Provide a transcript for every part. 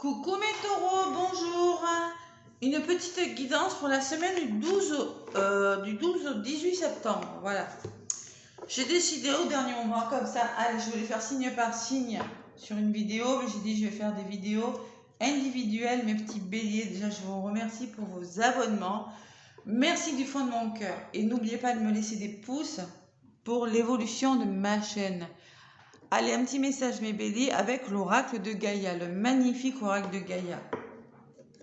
Coucou mes taureaux, bonjour. Une petite guidance pour la semaine du 12 au 18 septembre. Voilà. J'ai décidé au dernier moment comme ça, allez, je voulais faire signe par signe sur une vidéo, mais j'ai dit je vais faire des vidéos individuelles, mes petits béliers. Déjà, je vous remercie pour vos abonnements. Merci du fond de mon cœur. Et n'oubliez pas de me laisser des pouces pour l'évolution de ma chaîne. Allez, un petit message mes béliers avec l'oracle de Gaïa, le magnifique oracle de Gaïa.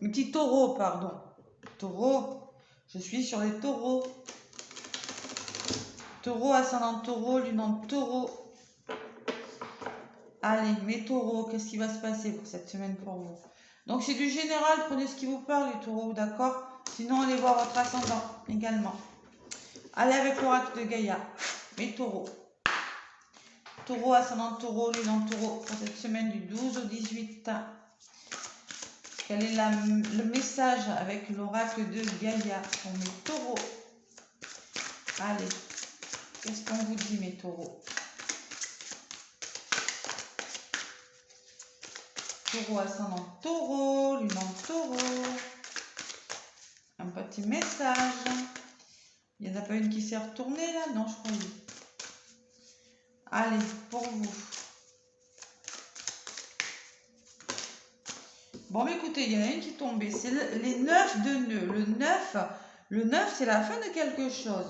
Un petit taureau, pardon. Taureau, je suis sur les taureaux. Taureau, ascendant taureau, lune en taureau. Allez, mes taureaux, qu'est-ce qui va se passer pour cette semaine pour vous? Donc c'est du général, prenez ce qui vous parle les taureaux, d'accord? Sinon allez voir votre ascendant également. Allez avec l'oracle de Gaïa, mes taureaux. Taureau, ascendant taureau, lune en taureau pour cette semaine du 12 au 18. Quel est le message avec l'oracle de Gaïa pour mes taureaux? Allez, qu'est-ce qu'on vous dit mes taureaux? Taureau, ascendant taureau, lune en taureau. Un petit message. Il n'y en a pas une qui s'est retournée là? Non, je crois oui. Allez, pour vous. Bon, écoutez, il y en a une qui est tombée. C'est les 9 de nœuds. Le 9 c'est la fin de quelque chose.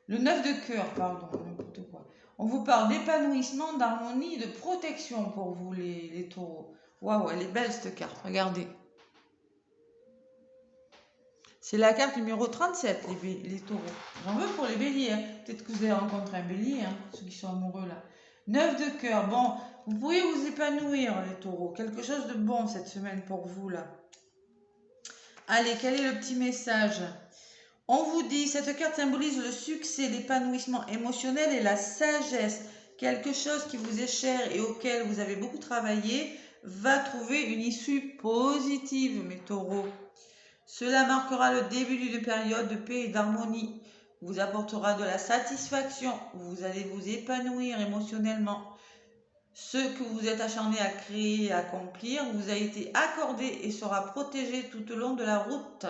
Le 9 de cœur, pardon, n'importe quoi. On vous parle d'épanouissement, d'harmonie, de protection pour vous les taureaux. Waouh, elle est belle cette carte, regardez. C'est la carte numéro 37, les taureaux. J'en veux pour les béliers. Hein. Peut-être que vous avez rencontré un bélier, hein, ceux qui sont amoureux là. 9 de cœur. Bon, vous pouvez vous épanouir, les taureaux. Quelque chose de bon cette semaine pour vous là. Allez, quel est le petit message? On vous dit, cette carte symbolise le succès, l'épanouissement émotionnel et la sagesse. Quelque chose qui vous est cher et auquel vous avez beaucoup travaillé va trouver une issue positive, mes taureaux. Cela marquera le début d'une période de paix et d'harmonie, vous apportera de la satisfaction, vous allez vous épanouir émotionnellement. Ce que vous êtes acharné à créer et à accomplir vous a été accordé et sera protégé tout au long de la route.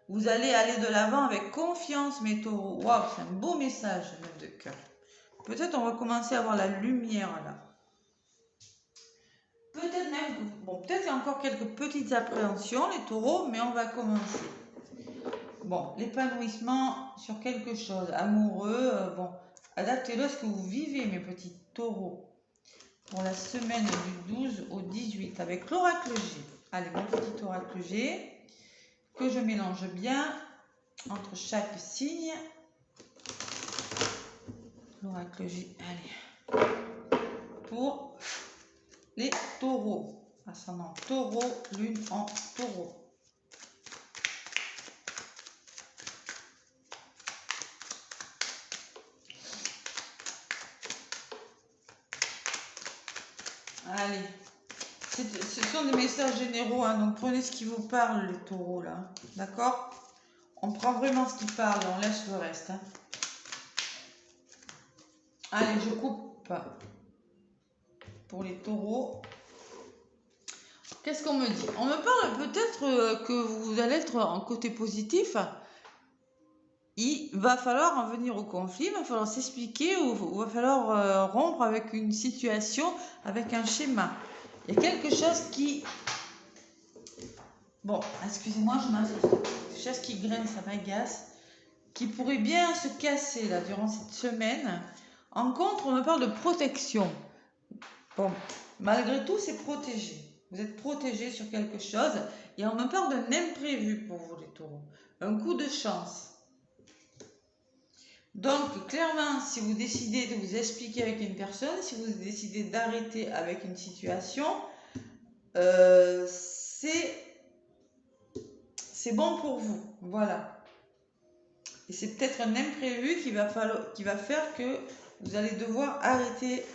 Vous allez aller de l'avant avec confiance, mes taureaux. Waouh, c'est un beau message, de cœur. Peut-être on va commencer à voir la lumière là. Peut-être même, bon, peut-être il y a encore quelques petites appréhensions, les taureaux, mais on va commencer. Bon, l'épanouissement sur quelque chose, amoureux, bon, adaptez-le à ce que vous vivez, mes petits taureaux, pour la semaine du 12 au 18, avec l'oracle G. Allez, mon petit oracle G, que je mélange bien entre chaque signe. L'oracle G, allez, pour les taureaux, ascendant taureau, lune en taureau. Allez, ce sont des messages généraux, hein, donc prenez ce qui vous parle, les taureaux, là, d'accord? On prend vraiment ce qui parle, on laisse le reste. Hein. Allez, je coupe pour les taureaux. Qu'est-ce qu'on me dit? On me parle peut-être que vous allez être en côté positif. Il va falloir en venir au conflit, il va falloir s'expliquer ou il va falloir rompre avec une situation, avec un schéma. Il y a quelque chose qui... Bon, excusez-moi, je m'assois. Quelque chose qui graine, ça m'agace. Qui pourrait bien se casser là durant cette semaine. En contre, on me parle de protection. Bon, malgré tout, c'est protégé. Vous êtes protégé sur quelque chose. Et on me parle d'un imprévu pour vous, les taureaux. Un coup de chance. Donc, clairement, si vous décidez de vous expliquer avec une personne, si vous décidez d'arrêter avec une situation, c'est bon pour vous. Voilà. Et c'est peut-être un imprévu qui va faire que vous allez devoir arrêter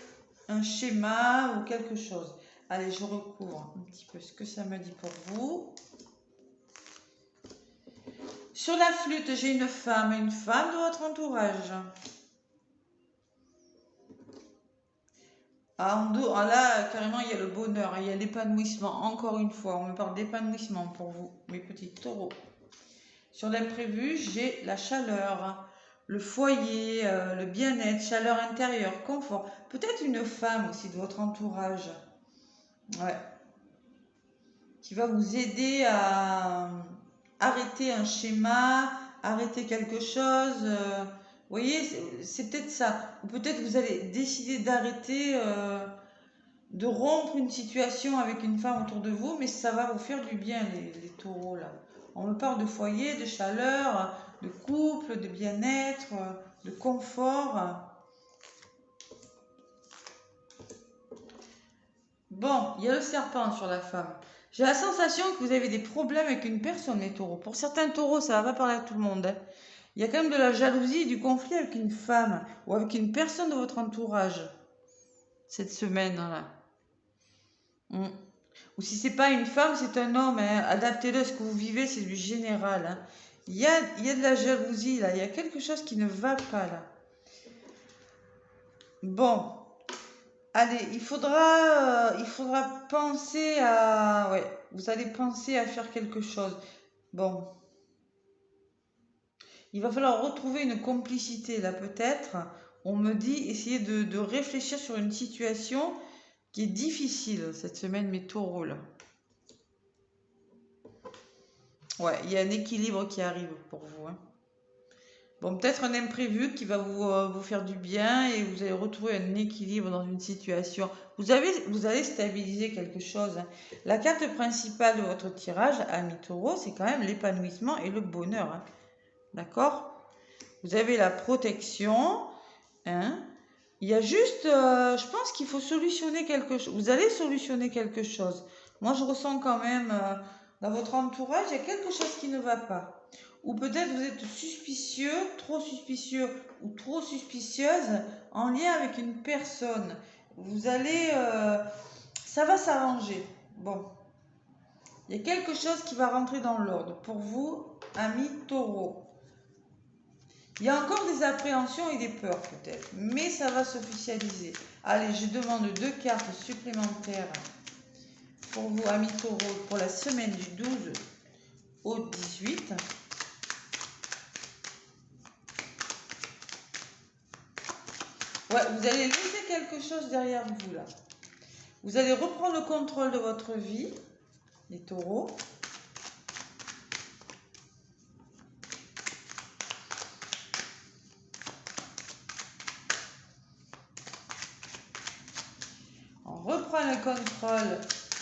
un schéma ou quelque chose. Allez, je recouvre un petit peu ce que ça me dit pour vous. Sur la flûte, j'ai une femme de votre entourage. Ah, là, carrément, il y a le bonheur, il y a l'épanouissement. Encore une fois, on me parle d'épanouissement pour vous, mes petits taureaux. Sur l'imprévu, j'ai la chaleur, le foyer, le bien-être, chaleur intérieure, confort. Peut-être une femme aussi de votre entourage. Ouais. Qui va vous aider à arrêter un schéma, arrêter quelque chose. Vous voyez, c'est peut-être ça. Ou peut-être vous allez décider d'arrêter, de rompre une situation avec une femme autour de vous, mais ça va vous faire du bien, les taureaux, là. On me parle de foyer, de chaleur, de couple, de bien-être, de confort. Bon, il y a le serpent sur la femme. J'ai la sensation que vous avez des problèmes avec une personne, les taureaux. Pour certains taureaux, ça va pas parler à tout le monde, hein. Il y a quand même de la jalousie, du conflit avec une femme ou avec une personne de votre entourage cette semaine-là. Ou si c'est pas une femme, c'est un homme, hein. Adaptez-le à ce que vous vivez, c'est du général, hein. Il y a de la jalousie là, il y a quelque chose qui ne va pas là. Bon, allez, il faudra penser à... Ouais, vous allez penser à faire quelque chose. Bon, il va falloir retrouver une complicité là peut-être. On me dit, essayez de réfléchir sur une situation qui est difficile cette semaine, mes taureaux là. Ouais, il y a un équilibre qui arrive pour vous, hein. Bon, peut-être un imprévu qui va vous faire du bien et vous allez retrouver un équilibre dans une situation. Vous allez stabiliser quelque chose, hein. La carte principale de votre tirage, ami taureau, c'est quand même l'épanouissement et le bonheur, hein. D'accord? Vous avez la protection, hein. Il y a juste, je pense qu'il faut solutionner quelque chose. Vous allez solutionner quelque chose. Moi, je ressens quand même, dans votre entourage, il y a quelque chose qui ne va pas. Ou peut-être vous êtes suspicieux ou trop suspicieuse en lien avec une personne. Vous allez, ça va s'arranger. Bon, il y a quelque chose qui va rentrer dans l'ordre pour vous, amis taureau. Il y a encore des appréhensions et des peurs peut-être, mais ça va s'officialiser. Allez, je demande 2 cartes supplémentaires pour vous, amis taureau, pour la semaine du 12 au 18. Ouais, vous allez laisser quelque chose derrière vous là. Vous allez reprendre le contrôle de votre vie, les taureaux. On reprend le contrôle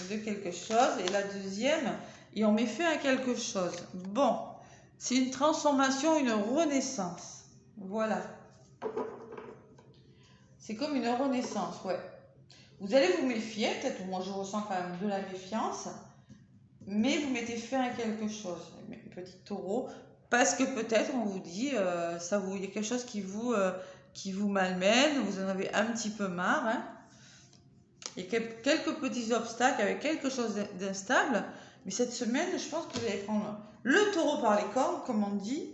de quelque chose et la deuxième, et on met fin à quelque chose. Bon, c'est une transformation, une renaissance. Voilà. C'est comme une renaissance, ouais. Vous allez vous méfier, peut-être, moi je ressens quand même de la méfiance, mais vous mettez fin à quelque chose, mes petits taureaux, parce que peut-être on vous dit, il y a quelque chose qui vous malmène, vous en avez un petit peu marre, hein. Il y a quelques petits obstacles avec quelque chose d'instable, mais cette semaine, je pense que vous allez prendre le taureau par les cornes, comme on dit,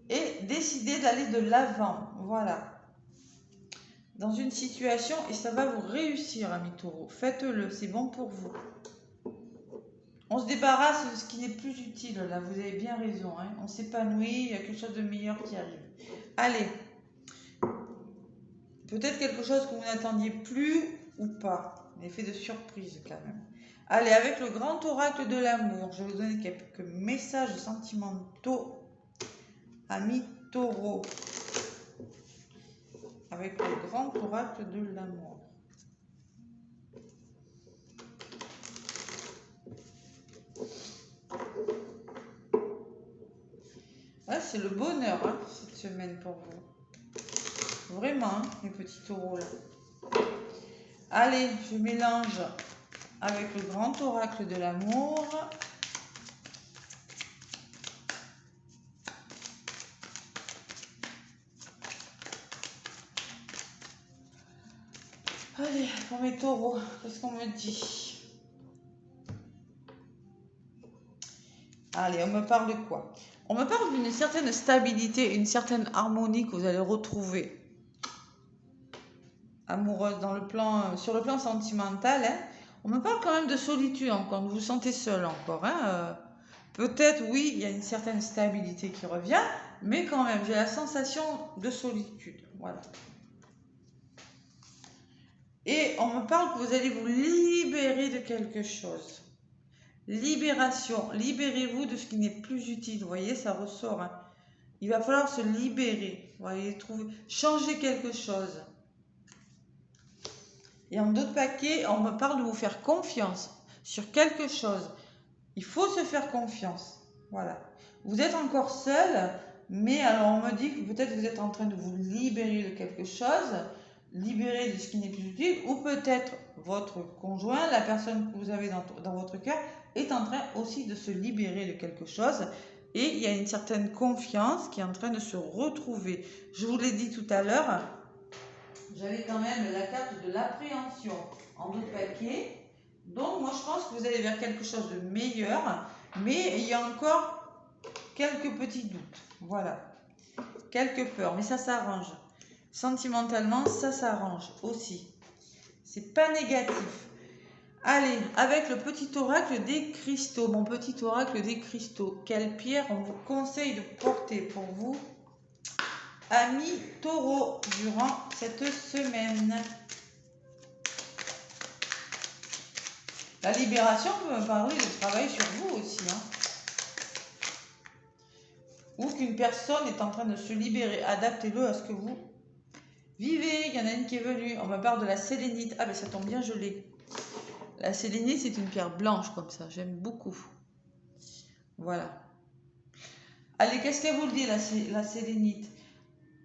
et décider d'aller de l'avant, voilà. Dans une situation, et ça va vous réussir, amis taureaux. Faites-le, c'est bon pour vous. On se débarrasse de ce qui n'est plus utile, là, vous avez bien raison, hein. On s'épanouit, il y a quelque chose de meilleur qui arrive. Allez, peut-être quelque chose que vous n'attendiez plus ou pas. Un effet de surprise quand même. Allez, avec le grand oracle de l'amour, je vais vous donner quelques messages sentimentaux, amis taureaux. Avec le grand oracle de l'amour. Ouais, c'est le bonheur, hein, cette semaine pour vous. Vraiment, hein, mes petits taureaux là. Allez, je mélange avec le grand oracle de l'amour. Allez, pour mes taureaux, qu'est-ce qu'on me dit? Allez, on me parle de quoi? On me parle d'une certaine stabilité, une certaine harmonie que vous allez retrouver. amoureuse, sur le plan sentimental, hein. On me parle quand même de solitude encore, vous vous sentez seul encore. Hein. Peut-être, oui, il y a une certaine stabilité qui revient, mais quand même, j'ai la sensation de solitude. Voilà. Et on me parle que vous allez vous libérer de quelque chose. Libération. Libérez-vous de ce qui n'est plus utile. Vous voyez, ça ressort. Hein. Il va falloir se libérer. Vous voyez, changer quelque chose. Et en d'autres paquets, on me parle de vous faire confiance sur quelque chose. Il faut se faire confiance. Voilà. Vous êtes encore seul, mais alors on me dit que peut-être vous êtes en train de vous libérer de quelque chose, libérer de ce qui n'est plus utile, ou peut-être votre conjoint, la personne que vous avez dans votre cœur, est en train aussi de se libérer de quelque chose. Et il y a une certaine confiance qui est en train de se retrouver. Je vous l'ai dit tout à l'heure, j'avais quand même la carte de l'appréhension en d'autres paquets. Donc moi je pense que vous allez vers quelque chose de meilleur, mais il y a encore quelques petits doutes. Voilà. Quelques peurs, mais ça s'arrange. Sentimentalement, ça s'arrange aussi. C'est pas négatif. Allez, avec le petit oracle des cristaux, mon petit oracle des cristaux, quelle pierre on vous conseille de porter pour vous, amis taureaux, durant cette semaine? La libération peut me parler de travail sur vous aussi. Hein. Ou qu'une personne est en train de se libérer. Adaptez-le à ce que vous vivez. Il y en a une qui est venue. On me parle de la sélénite. Ah ben ça tombe bien, je l'ai. La sélénite, c'est une pierre blanche comme ça. J'aime beaucoup. Voilà. Allez, qu'est-ce qu'elle vous dit, la sélénite?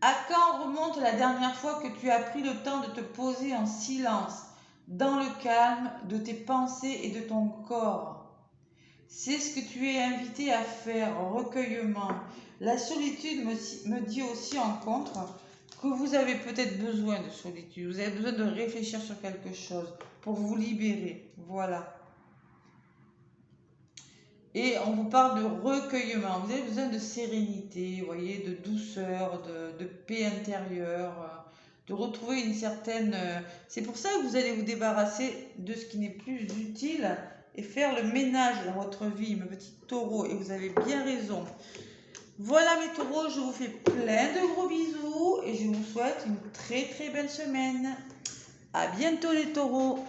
À quand remonte la dernière fois que tu as pris le temps de te poser en silence, dans le calme de tes pensées et de ton corps? C'est ce que tu es invité à faire, recueillement. La solitude me dit aussi en contre que vous avez peut-être besoin de solitude. Vous avez besoin de réfléchir sur quelque chose pour vous libérer. Voilà. Et on vous parle de recueillement. Vous avez besoin de sérénité, vous voyez, de douceur, de paix intérieure, de retrouver une certaine... C'est pour ça que vous allez vous débarrasser de ce qui n'est plus utile et faire le ménage dans votre vie, mes petits taureaux. Et vous avez bien raison. Voilà mes taureaux, je vous fais plein de gros bisous et je vous souhaite une très très belle semaine. À bientôt les taureaux.